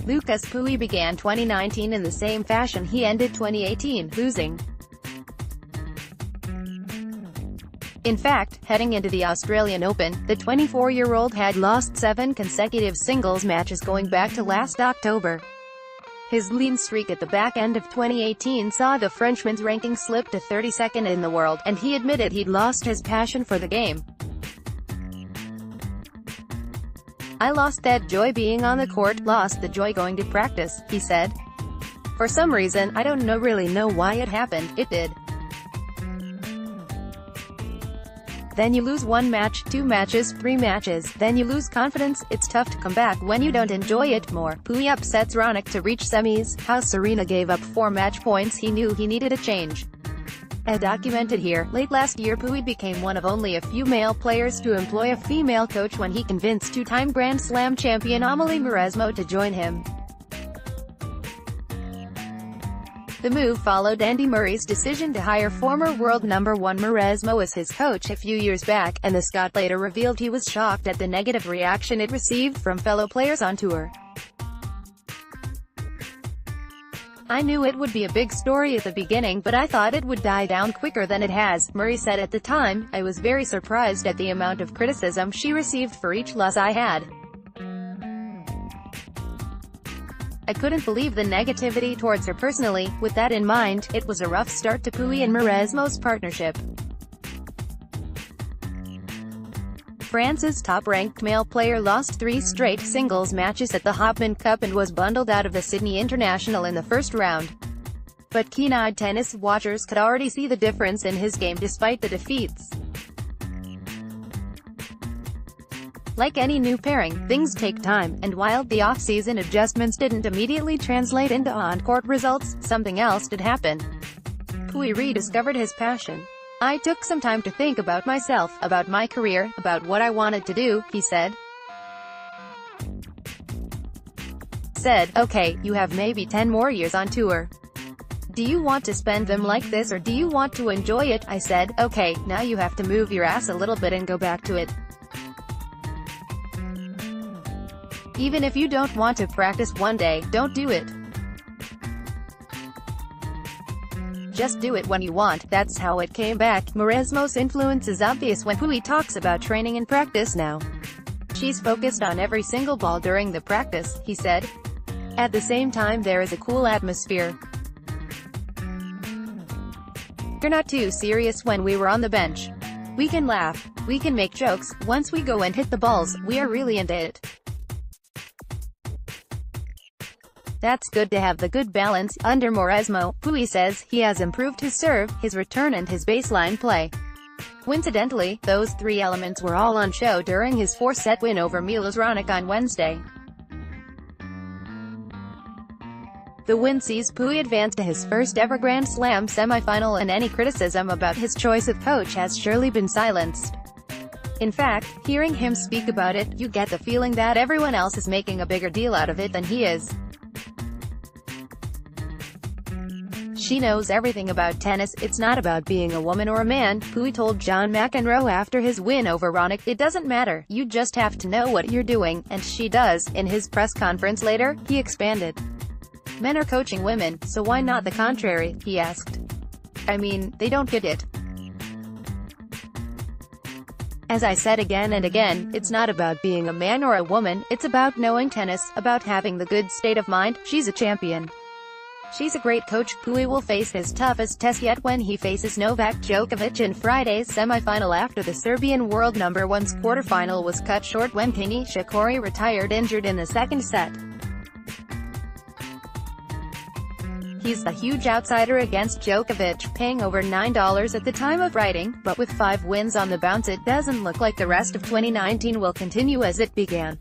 Lucas Pouille began 2019 in the same fashion he ended 2018, losing. In fact, heading into the Australian Open, the 24-year-old had lost 7 consecutive singles matches going back to last October. His lean streak at the back end of 2018 saw the Frenchman's ranking slip to 32nd in the world, and he admitted he'd lost his passion for the game. "I lost that joy being on the court, lost the joy going to practice," he said. "For some reason, I don't really know why it happened, it did. Then you lose 1 match, 2 matches, 3 matches, then you lose confidence. It's tough to come back when you don't enjoy it more." Pouille upsets Raonic to reach semis. How Serena gave up 4 match points. He knew he needed a change. As documented here, late last year Pouille became one of only a few male players to employ a female coach when he convinced 2-time Grand Slam champion Amelie Mauresmo to join him. The move followed Andy Murray's decision to hire former world number 1 Mauresmo as his coach a few years back, and the Scot later revealed he was shocked at the negative reaction it received from fellow players on tour. "I knew it would be a big story at the beginning, but I thought it would die down quicker than it has," Murray said at the time. "I was very surprised at the amount of criticism she received for each loss I had. I couldn't believe the negativity towards her personally. With that in mind, it was a rough start to Pouille and Mauresmo's partnership." France's top-ranked male player lost 3 straight singles matches at the Hopman Cup and was bundled out of the Sydney International in the first round. But keen-eyed tennis watchers could already see the difference in his game despite the defeats. Like any new pairing, things take time, and while the off-season adjustments didn't immediately translate into on-court results, something else did happen. Pouille rediscovered his passion. "I took some time to think about myself, about my career, about what I wanted to do," he said. "Okay, you have maybe 10 more years on tour. Do you want to spend them like this or do you want to enjoy it?" I said, "Okay, now you have to move your ass a little bit and go back to it. Even if you don't want to practice one day, don't do it. Just do it when you want." That's how it came back. Mauresmo's influence is obvious when Pouille talks about training and practice now. "She's focused on every single ball during the practice," he said. "At the same time there is a cool atmosphere. You're not too serious when we were on the bench. We can laugh. We can make jokes. Once we go and hit the balls, we are really into it. That's good to have the good balance." Under Mauresmo, Pouille says, he has improved his serve, his return and his baseline play. Coincidentally, those 3 elements were all on show during his 4-set win over Milos Raonic on Wednesday. The win sees Pouille advance to his first ever Grand Slam semifinal, and any criticism about his choice of coach has surely been silenced. In fact, hearing him speak about it, you get the feeling that everyone else is making a bigger deal out of it than he is. "She knows everything about tennis. It's not about being a woman or a man," Pouille told John McEnroe after his win over Raonic. "It doesn't matter. You just have to know what you're doing, and she does." In his press conference later, he expanded. "Men are coaching women, so why not the contrary?" he asked. "I mean, they don't get it. As I said again and again, it's not about being a man or a woman, it's about knowing tennis, about having the good state of mind. She's a champion. She's a great coach." Pouille will face his toughest test yet when he faces Novak Djokovic in Friday's semifinal after the Serbian world number 1's quarterfinal was cut short when Kenny Shikori retired injured in the second set. He's a huge outsider against Djokovic, paying over $9 at the time of writing, but with 5 wins on the bounce it doesn't look like the rest of 2019 will continue as it began.